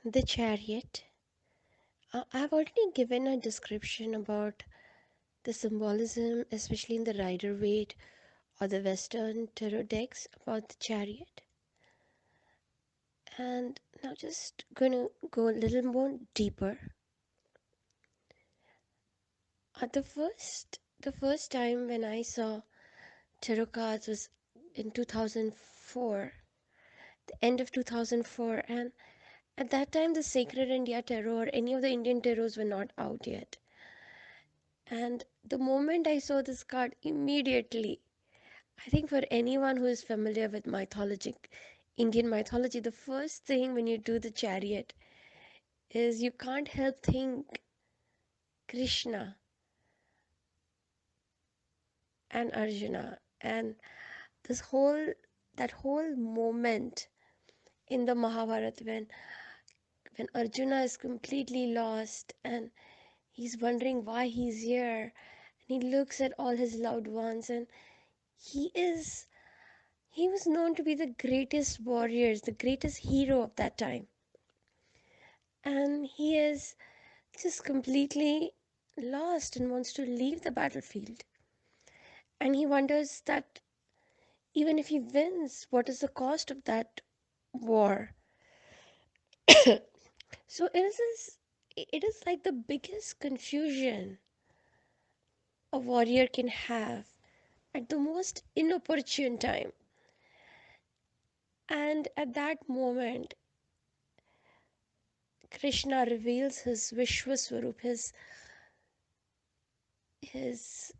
The Chariot. I've already given a description about the symbolism, especially in the Rider Waite or the Western tarot decks about the Chariot. And now just gonna go a little more deeper. The first time when I saw tarot cards was in 2004, the end of 2004, and at that time the Sacred India Tarot or any of the Indian tarots were not out yet. And the moment I saw this card, immediately, I think for anyone who is familiar with mythologic Indian mythology, the first thing when you do the Chariot is you can't help think Krishna and Arjuna, and this whole that whole moment in the Mahabharata when Arjuna is completely lost and he's wondering why he's here, and he looks at all his loved ones, and he is he was known to be the greatest warriors, the greatest hero of that time. And he is just completely lost and wants to leave the battlefield. And he wonders that even if he wins, what is the cost of that war? So it is like the biggest confusion a warrior can have at the most inopportune time. And at that moment, Krishna reveals his Vishwaswarup, his his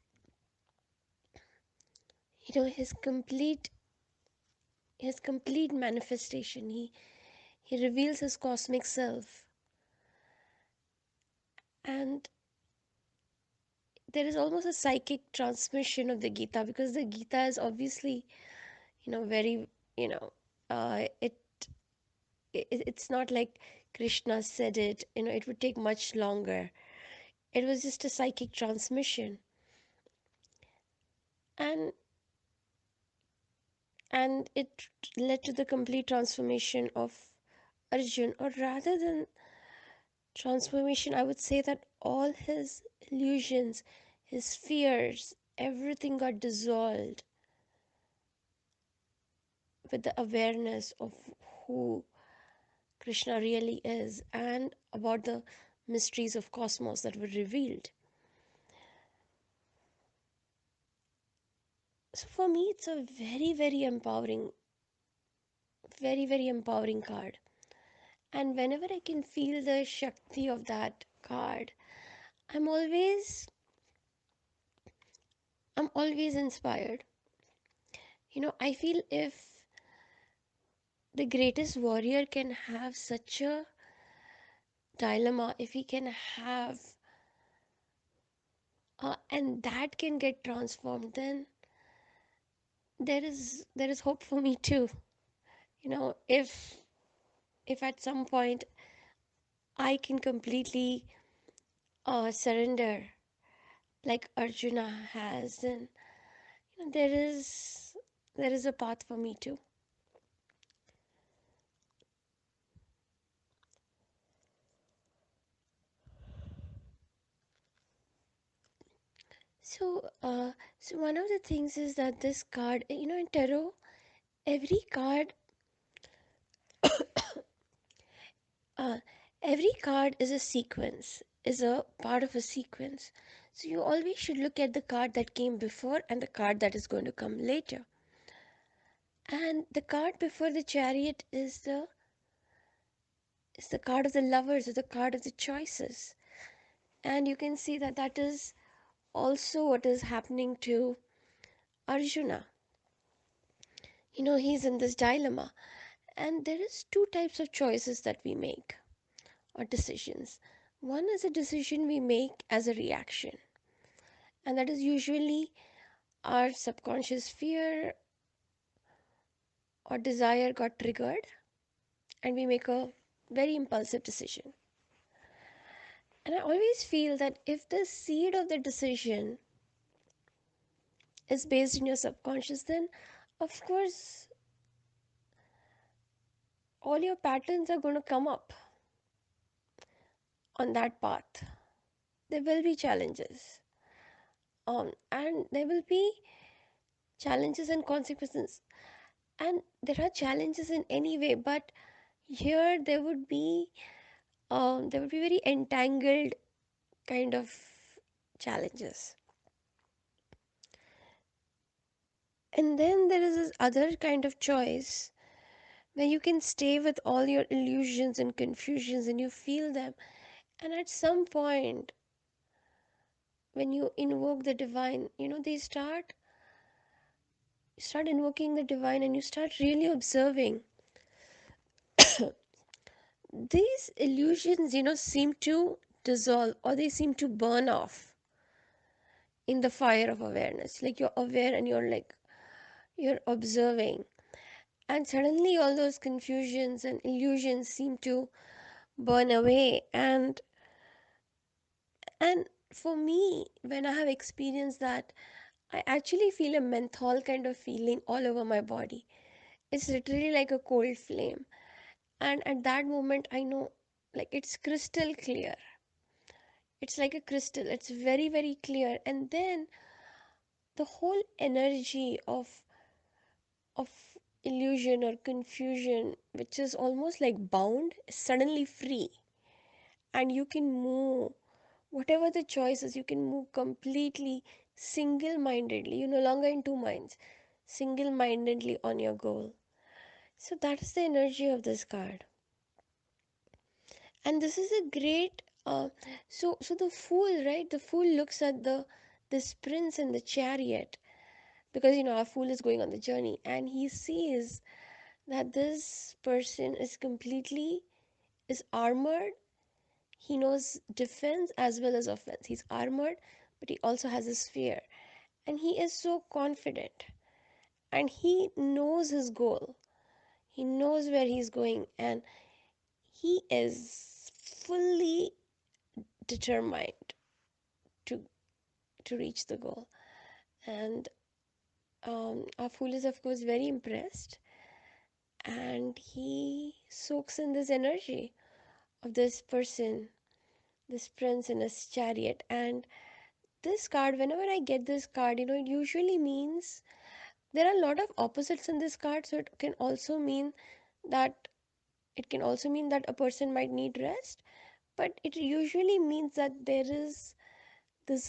complete manifestation. He reveals his cosmic self. And there is almost a psychic transmission of the Gita, because the Gita is obviously, very, you know, it, it's not like Krishna said it, it would take much longer. It was just a psychic transmission. And and it led to the complete transformation of Arjun, or rather than transformation, I would say that all his illusions, his fears, everything got dissolved with the awareness of who Krishna really is and about the mysteries of cosmos that were revealed. So for me, it's a very, very empowering card. And whenever I can feel the Shakti of that card, I'm always I'm always inspired. I feel if the greatest warrior can have such a dilemma, if he can have and that can get transformed, then there is hope for me too. If at some point I can completely surrender like Arjuna has, then there is a path for me too. So one of the things is that this card, in tarot, every card, uh, every card is a sequence, is a part of a sequence. So you always should look at the card that came before and the card that is going to come later. And the card before the Chariot is the card of the lovers, or the card of the choices. And you can see that that is also what is happening to Arjuna. He's in this dilemma. And there is two types of choices that we make, or decisions. One is a decision we make as a reaction, and that is usually our subconscious fear or desire got triggered, and we make a very impulsive decision. And I always feel that if the seed of the decision is based in your subconscious, then of course all your patterns are going to come up. on that path. There will be challenges, and there will be challenges and consequences, and there are challenges in any way, but here there would be very entangled kind of challenges. And then there is this other kind of choice where you can stay with all your illusions and confusions and you feel them, and at some point when you invoke the divine, they start invoking the divine, and you start really observing these illusions, seem to dissolve, or they seem to burn off in the fire of awareness. Like you're aware and you're observing, and suddenly all those confusions and illusions seem to burn away. And for me, when I have experienced that, I actually feel a menthol kind of feeling all over my body. It's literally like a cold flame. And at that moment, I know, like, it's crystal clear. It's like a crystal. It's very, very clear. And then the whole energy of illusion or confusion, which is almost like bound, is suddenly free. And you can move, whatever the choices, you can move completely single-mindedly. You're no longer in two minds, single-mindedly on your goal. So that is the energy of this card. And this is a great so the fool, right? The fool looks at this prince in the chariot, because our fool is going on the journey, and he sees that this person is armored. He knows defense as well as offense. He's armored, but he also has a spear, and he is so confident, and he knows his goal. He knows where he's going, and he is fully determined to reach the goal. And our fool is, of course, very impressed, and he soaks in this energy of this person, this prince in his chariot. And this card, whenever I get this card, it usually means there are a lot of opposites in this card. So that it can also mean that a person might need rest, but it usually means that this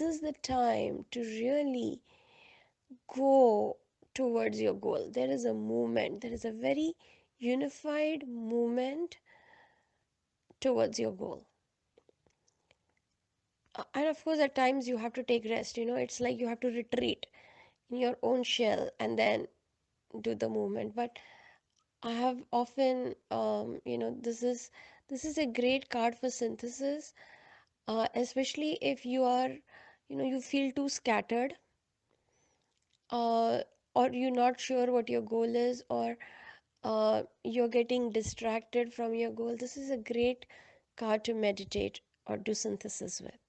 is the time to really go towards your goal. There is a movement, there is a very unified movement towards your goal. And of course, at times you have to take rest. It's like you have to retreat in your own shell and then do the movement. But I have often, this is a great card for synthesis, especially if you feel too scattered, uh, or you're not sure what your goal is, or you're getting distracted from your goal. This is a great card to meditate or do synthesis with.